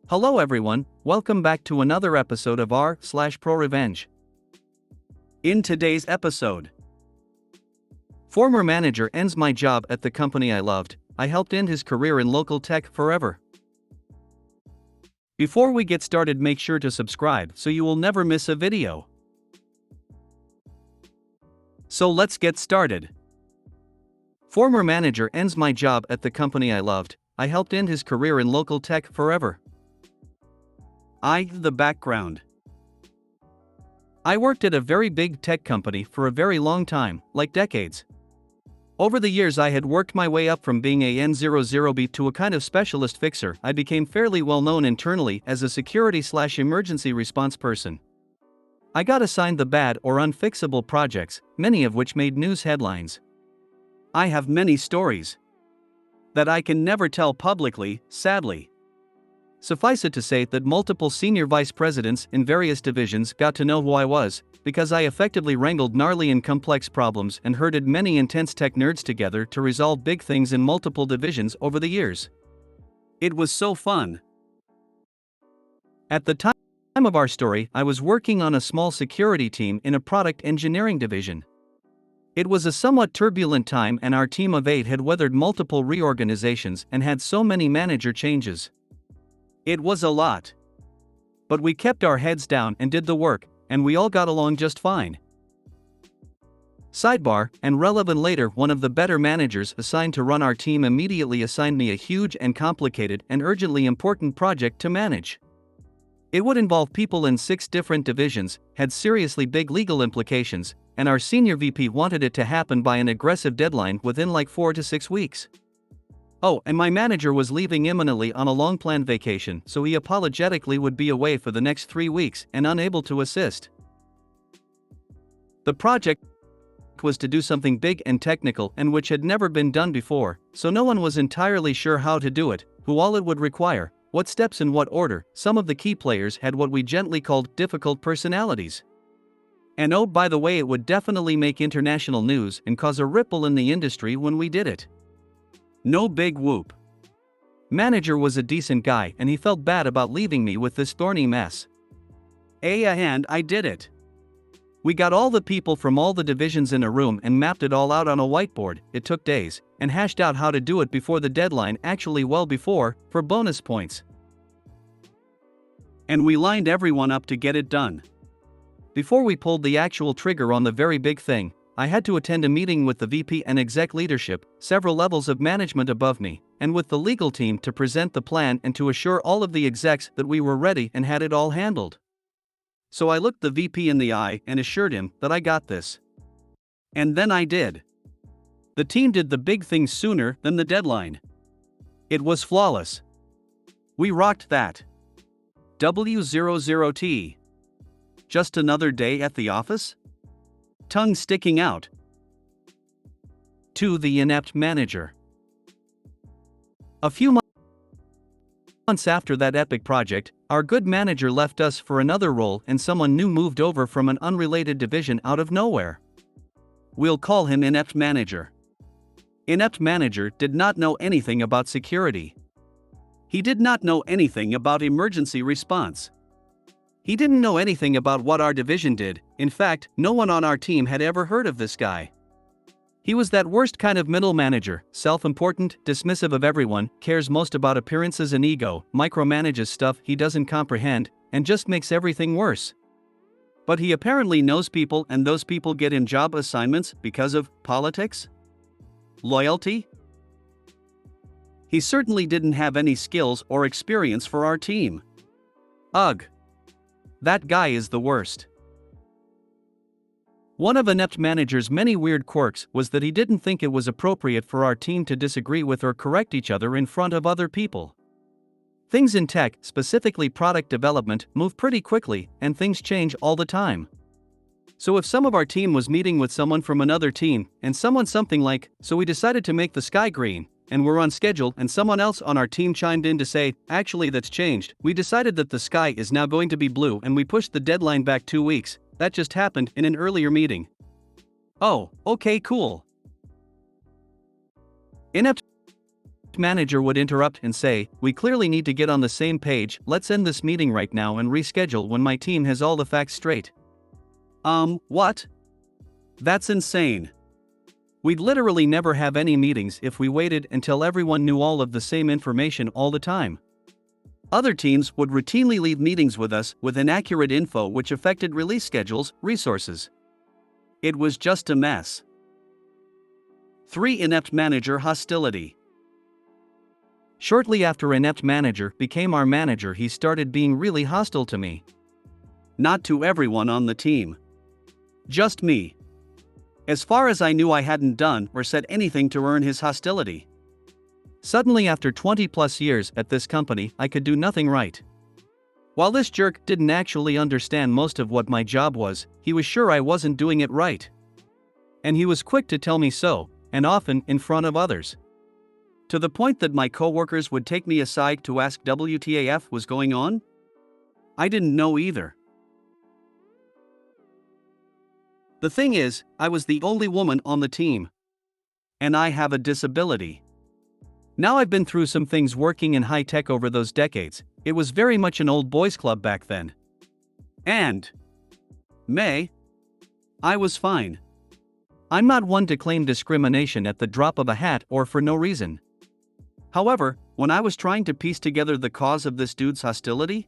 Hello everyone, welcome back to another episode of r/ProRevenge. In today's episode, former manager ends my job at the company I loved. I helped end his career in local tech forever. Before we get started, make sure to subscribe so you will never miss a video. So let's get started. Former manager ends my job at the company I loved. I helped end his career in local tech forever. The background. I worked at a very big tech company for a very long time, like decades. Over the years I had worked my way up from being a N00B to a kind of specialist fixer. I became fairly well known internally as a security/emergency response person. I got assigned the bad or unfixable projects, many of which made news headlines. I have many stories that I can never tell publicly, sadly. Suffice it to say that multiple senior vice presidents in various divisions got to know who I was, because I effectively wrangled gnarly and complex problems and herded many intense tech nerds together to resolve big things in multiple divisions over the years. It was so fun. At the time of our story, I was working on a small security team in a product engineering division. It was a somewhat turbulent time, and our team of 8 had weathered multiple reorganizations and had so many manager changes. It was a lot. But we kept our heads down and did the work, and we all got along just fine. Sidebar, and relevant later, one of the better managers assigned to run our team immediately assigned me a huge and complicated and urgently important project to manage. It would involve people in 6 different divisions, had seriously big legal implications, and our senior VP wanted it to happen by an aggressive deadline within like 4 to 6 weeks. Oh, and my manager was leaving imminently on a long-planned vacation, so he apologetically would be away for the next 3 weeks and unable to assist. The project was to do something big and technical and which had never been done before, so no one was entirely sure how to do it, who all it would require, what steps in what order. Some of the key players had what we gently called difficult personalities. And oh, by the way, it would definitely make international news and cause a ripple in the industry when we did it. No big whoop. Manager was a decent guy and he felt bad about leaving me with this thorny mess. And I did it. We got all the people from all the divisions in a room and mapped it all out on a whiteboard. It took days, and hashed out how to do it before the deadline, actually well before, for bonus points. And we lined everyone up to get it done. Before we pulled the actual trigger on the very big thing, I had to attend a meeting with the VP and exec leadership, several levels of management above me, and with the legal team to present the plan and to assure all of the execs that we were ready and had it all handled. So I looked the VP in the eye and assured him that I got this. And then I did. The team did the big thing sooner than the deadline. It was flawless. We rocked that. W00T. Just another day at the office? Tongue sticking out. To the inept manager. A few months after that epic project, our good manager left us for another role and someone new moved over from an unrelated division out of nowhere. We'll call him Inept Manager. Inept Manager did not know anything about security. He did not know anything about emergency response. He didn't know anything about what our division did. In fact, no one on our team had ever heard of this guy. He was that worst kind of middle manager, self-important, dismissive of everyone, cares most about appearances and ego, micromanages stuff he doesn't comprehend, and just makes everything worse. But he apparently knows people, and those people get him job assignments because of politics? Loyalty? He certainly didn't have any skills or experience for our team. Ugh. That guy is the worst. One of Inept Manager's many weird quirks was that he didn't think it was appropriate for our team to disagree with or correct each other in front of other people. Things in tech, specifically product development, move pretty quickly, and things change all the time. So if some of our team was meeting with someone from another team, and someone something like, "So we decided to make the sky green, and we're on schedule," and someone else on our team chimed in to say, "Actually that's changed, we decided that the sky is now going to be blue and we pushed the deadline back 2 weeks, that just happened in an earlier meeting." Oh, okay, cool. Inept inept manager would interrupt and say, "We clearly need to get on the same page, let's end this meeting right now and reschedule when my team has all the facts straight." What? That's insane. We'd literally never have any meetings if we waited until everyone knew all of the same information all the time. Other teams would routinely leave meetings with us with inaccurate info which affected release schedules, resources. It was just a mess. 3. Inept manager hostility. Shortly after inept manager became our manager, he started being really hostile to me. Not to everyone on the team. Just me. As far as I knew, I hadn't done or said anything to earn his hostility. Suddenly, after 20 plus years at this company, I could do nothing right. While this jerk didn't actually understand most of what my job was, he was sure I wasn't doing it right. And he was quick to tell me so, and often in front of others. To the point that my coworkers would take me aside to ask WTAF was going on? I didn't know either. The thing is, I was the only woman on the team. And I have a disability. Now I've been through some things working in high tech over those decades. It was very much an old boys club back then. And I was fine. I'm not one to claim discrimination at the drop of a hat or for no reason. However, when I was trying to piece together the cause of this dude's hostility,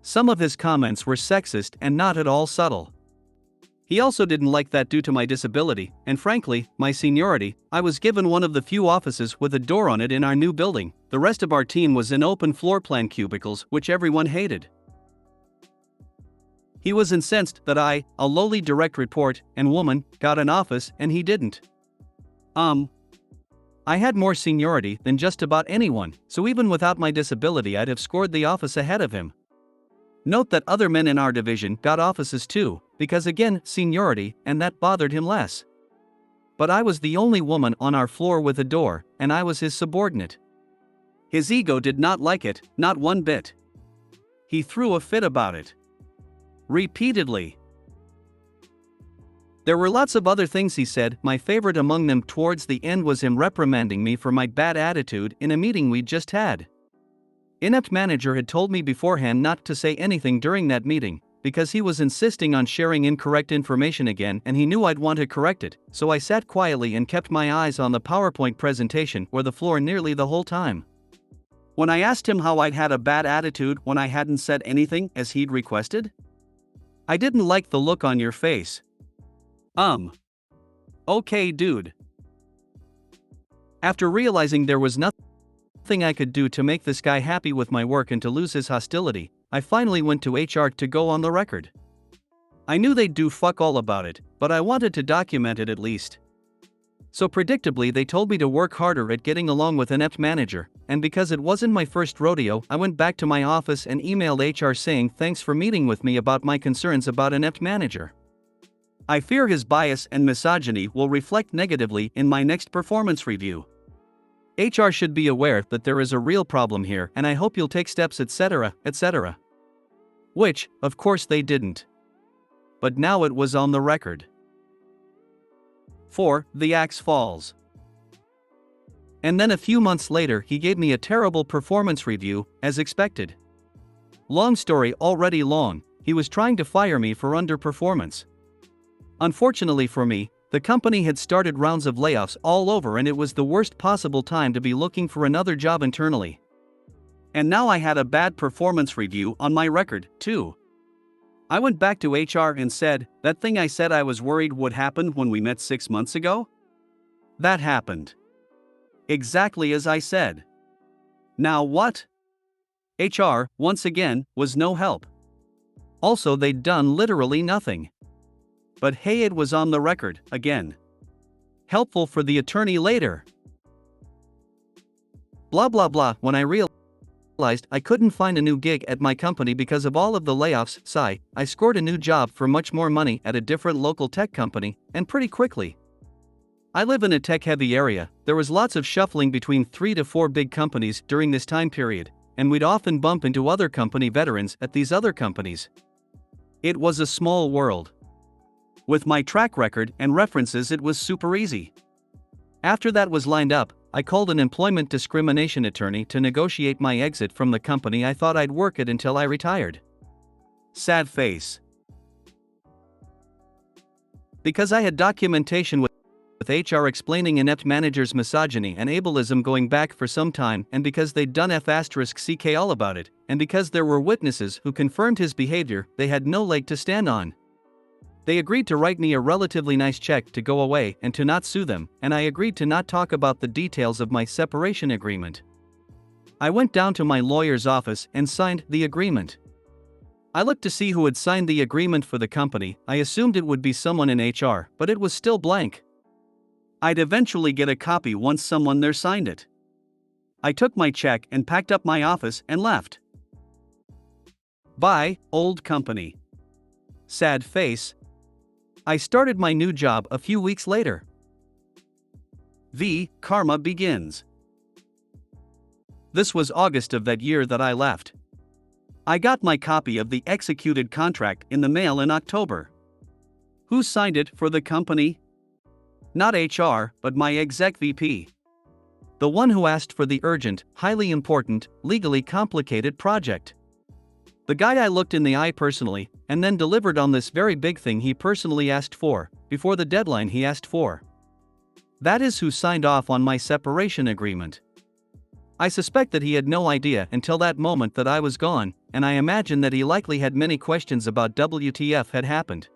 some of his comments were sexist and not at all subtle. He also didn't like that due to my disability, and frankly, my seniority. I was given one of the few offices with a door on it in our new building. The rest of our team was in open floor plan cubicles, which everyone hated. He was incensed that I, a lowly direct report and woman, got an office and he didn't. I had more seniority than just about anyone, so even without my disability I'd have scored the office ahead of him. Note that other men in our division got offices too, because again, seniority, and that bothered him less. But I was the only woman on our floor with a door, and I was his subordinate. His ego did not like it, not one bit. He threw a fit about it. Repeatedly. There were lots of other things he said. My favorite among them towards the end was him reprimanding me for my bad attitude in a meeting we'd just had. Inept manager had told me beforehand not to say anything during that meeting, because he was insisting on sharing incorrect information again and he knew I'd want to correct it, so I sat quietly and kept my eyes on the PowerPoint presentation or the floor nearly the whole time. When I asked him how I'd had a bad attitude when I hadn't said anything as he'd requested, "I didn't like the look on your face." Okay, dude. After realizing there was nothing I could do to make this guy happy with my work and to lose his hostility, I finally went to HR to go on the record. I knew they'd do fuck all about it, but I wanted to document it at least. So predictably they told me to work harder at getting along with inept manager, and because it wasn't my first rodeo, I went back to my office and emailed HR saying thanks for meeting with me about my concerns about inept manager. I fear his bias and misogyny will reflect negatively in my next performance review. HR should be aware that there is a real problem here and I hope you'll take steps etc., etc. Which, of course they didn't. But now it was on the record. 4. The axe falls. And then a few months later he gave me a terrible performance review, as expected. Long story already long, he was trying to fire me for underperformance. Unfortunately for me, the company had started rounds of layoffs all over and it was the worst possible time to be looking for another job internally. And now I had a bad performance review on my record, too. I went back to HR and said, that thing I said I was worried would happen when we met 6 months ago? That happened. Exactly as I said. Now what? HR, once again, was no help. Also, they'd done literally nothing. But hey, it was on the record, again. Helpful for the attorney later. Blah blah blah. When I realized I couldn't find a new gig at my company because of all of the layoffs, I scored a new job for much more money at a different local tech company, and pretty quickly. I live in a tech-heavy area. There was lots of shuffling between 3 to 4 big companies during this time period, and we'd often bump into other company veterans at these other companies. It was a small world. With my track record and references, it was super easy. After that was lined up, I called an employment discrimination attorney to negotiate my exit from the company I thought I'd work at until I retired. Sad face. Because I had documentation with HR explaining inept managers' misogyny and ableism going back for some time, and because they'd done F***ck all about it, and because there were witnesses who confirmed his behavior, they had no leg to stand on. They agreed to write me a relatively nice check to go away and to not sue them, and I agreed to not talk about the details of my separation agreement. I went down to my lawyer's office and signed the agreement. I looked to see who had signed the agreement for the company. I assumed it would be someone in HR, but it was still blank. I'd eventually get a copy once someone there signed it. I took my check and packed up my office and left. Bye, old company. Sad face. I started my new job a few weeks later. The karma begins. This was August of that year that I left. I got my copy of the executed contract in the mail in October. Who signed it for the company? Not HR, but my exec VP. The one who asked for the urgent, highly important, legally complicated project. The guy I looked in the eye personally, and then delivered on this very big thing he personally asked for, before the deadline he asked for. That is who signed off on my separation agreement. I suspect that he had no idea until that moment that I was gone, and I imagine that he likely had many questions about WTF had happened.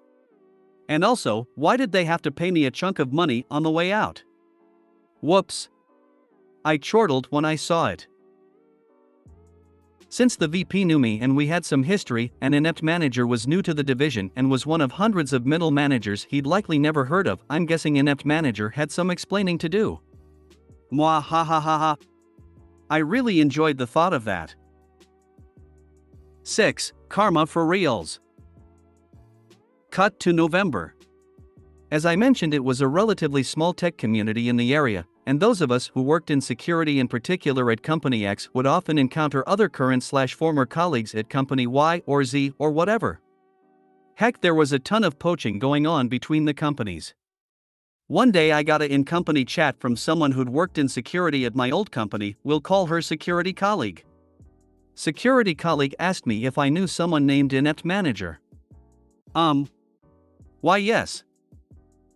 And also, why did they have to pay me a chunk of money on the way out? Whoops. I chortled when I saw it. Since the VP knew me and we had some history, an inept manager was new to the division and was one of hundreds of middle managers he'd likely never heard of. I'm guessing inept manager had some explaining to do. Mwah ha ha ha ha. I really enjoyed the thought of that. 6. Karma for reals. Cut to November. As I mentioned, it was a relatively small tech community in the area, and those of us who worked in security, in particular at Company X, would often encounter other current/former colleagues at Company Y or Z or whatever. Heck, there was a ton of poaching going on between the companies. One day I got a in-company chat from someone who'd worked in security at my old company. We'll call her security colleague. Security colleague asked me if I knew someone named inept manager. Why yes.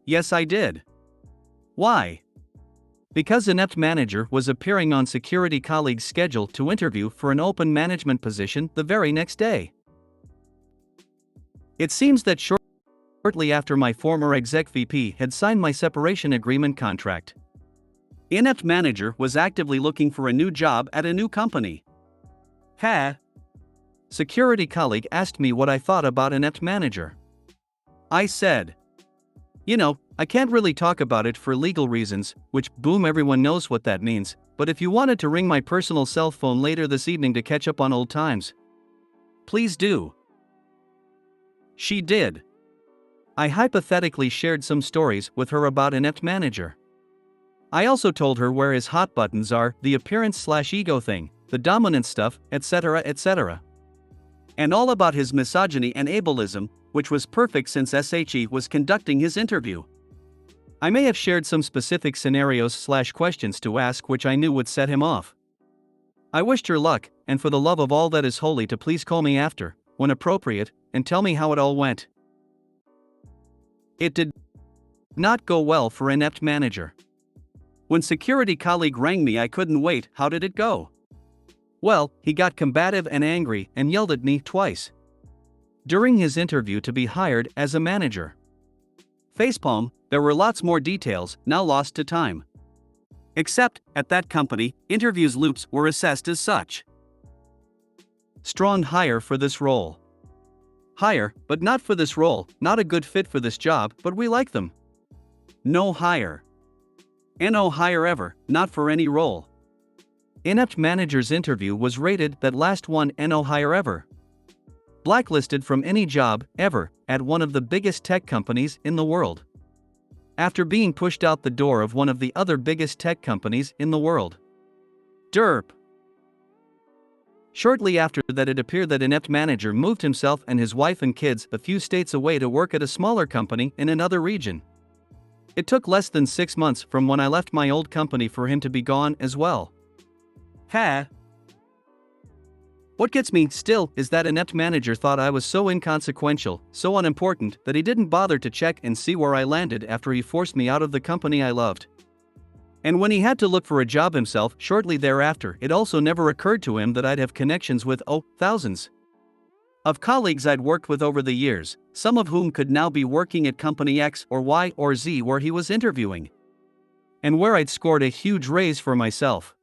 Yes I did. Why? Because inept manager was appearing on security colleague's schedule to interview for an open management position the very next day. It seems that shortly after my former exec VP had signed my separation agreement contract, inept manager was actively looking for a new job at a new company. Security colleague asked me what I thought about inept manager. I said, I can't really talk about it for legal reasons, which, boom, everyone knows what that means, but if you wanted to ring my personal cell phone later this evening to catch up on old times, please do. She did. I hypothetically shared some stories with her about inept manager. I also told her where his hot buttons are, the appearance/ego thing, the dominant stuff, etc., etc. And all about his misogyny and ableism, which was perfect since SHE was conducting his interview. I may have shared some specific scenarios/questions to ask which I knew would set him off. I wished her luck, and for the love of all that is holy to please call me after, when appropriate, and tell me how it all went. It did not go well for inept manager. When security colleague rang me I couldn't wait. How did it go? Well, he got combative and angry and yelled at me twice during his interview to be hired as a manager. Facepalm, there were lots more details, now lost to time. Except, at that company, interviews loops were assessed as such. Strong hire for this role. Hire, but not for this role, not a good fit for this job, but we like them. No hire. No hire ever, not for any role. Inept manager's interview was rated that last one no hire ever. Blacklisted from any job, ever, at one of the biggest tech companies in the world. After being pushed out the door of one of the other biggest tech companies in the world. Derp. Shortly after that, it appeared that inept manager moved himself and his wife and kids a few states away to work at a smaller company in another region. It took less than 6 months from when I left my old company for him to be gone as well. Ha! What gets me, still, is that inept manager thought I was so inconsequential, so unimportant, that he didn't bother to check and see where I landed after he forced me out of the company I loved. And when he had to look for a job himself shortly thereafter, it also never occurred to him that I'd have connections with, thousands of colleagues I'd worked with over the years, some of whom could now be working at company X or Y or Z where he was interviewing. And where I'd scored a huge raise for myself.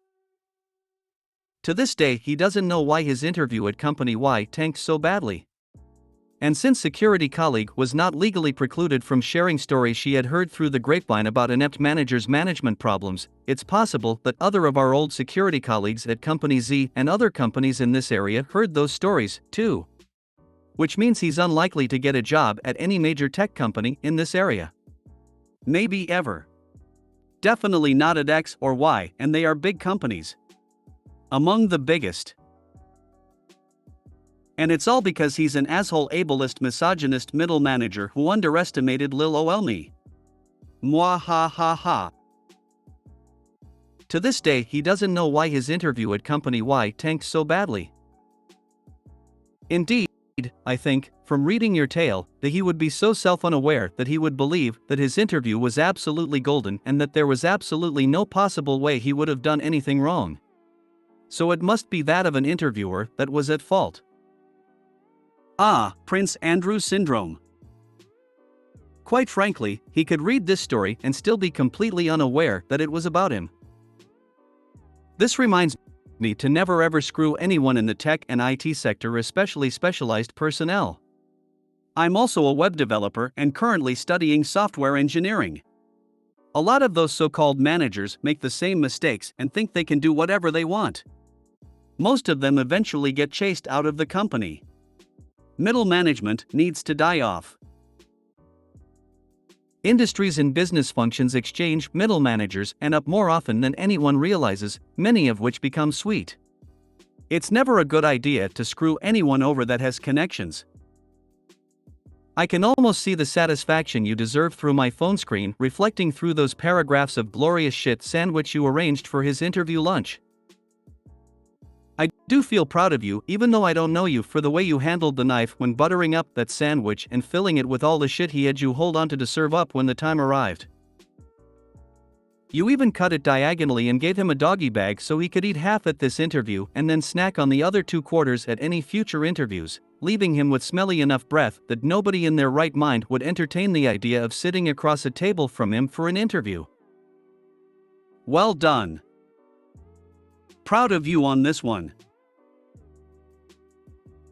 To this day, he doesn't know why his interview at company Y tanked so badly. And since security colleague was not legally precluded from sharing stories she had heard through the grapevine about inept managers' management problems, it's possible that other of our old security colleagues at company Z and other companies in this area heard those stories, too. Which means he's unlikely to get a job at any major tech company in this area. Maybe ever. Definitely not at X or Y, and they are big companies. Among the biggest. And it's all because he's an asshole ableist misogynist middle manager who underestimated Lil Olme. Mwahahaha. To this day, he doesn't know why his interview at company Y tanked so badly. Indeed, I think, from reading your tale, that he would be so self-unaware that he would believe that his interview was absolutely golden and that there was absolutely no possible way he would have done anything wrong. So it must be that of an interviewer that was at fault. Prince Andrew syndrome. Quite frankly, he could read this story and still be completely unaware that it was about him. This reminds me to never ever screw anyone in the tech and IT sector, especially specialized personnel. I'm also a web developer and currently studying software engineering. A lot of those so-called managers make the same mistakes and think they can do whatever they want. Most of them eventually get chased out of the company. Middle management needs to die off. Industries and business functions exchange middle managers and up more often than anyone realizes, many of which become sweet. It's never a good idea to screw anyone over that has connections. I can almost see the satisfaction you deserve through my phone screen reflecting through those paragraphs of glorious shit sandwich you arranged for his interview lunch. I do feel proud of you, even though I don't know you, for the way you handled the knife when buttering up that sandwich and filling it with all the shit he had you hold onto to serve up when the time arrived. You even cut it diagonally and gave him a doggy bag so he could eat half at this interview and then snack on the other 2/4 at any future interviews, leaving him with smelly enough breath that nobody in their right mind would entertain the idea of sitting across a table from him for an interview. Well done. Proud of you on this one.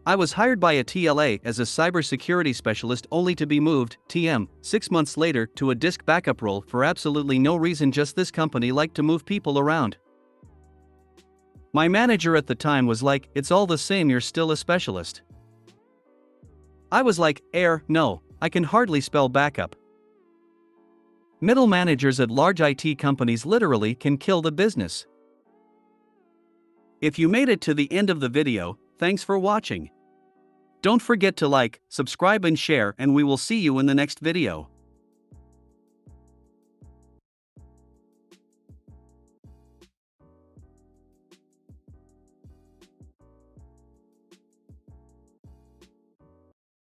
I was hired by a TLA as a cybersecurity specialist only to be moved, TM, 6 months later to a disk backup role for absolutely no reason, just this company liked to move people around. My manager at the time was like, "It's all the same, you're still a specialist." I was like, no, I can hardly spell backup. Middle managers at large IT companies literally can kill the business. If you made it to the end of the video, thanks for watching. Don't forget to like, subscribe and share, and we will see you in the next video.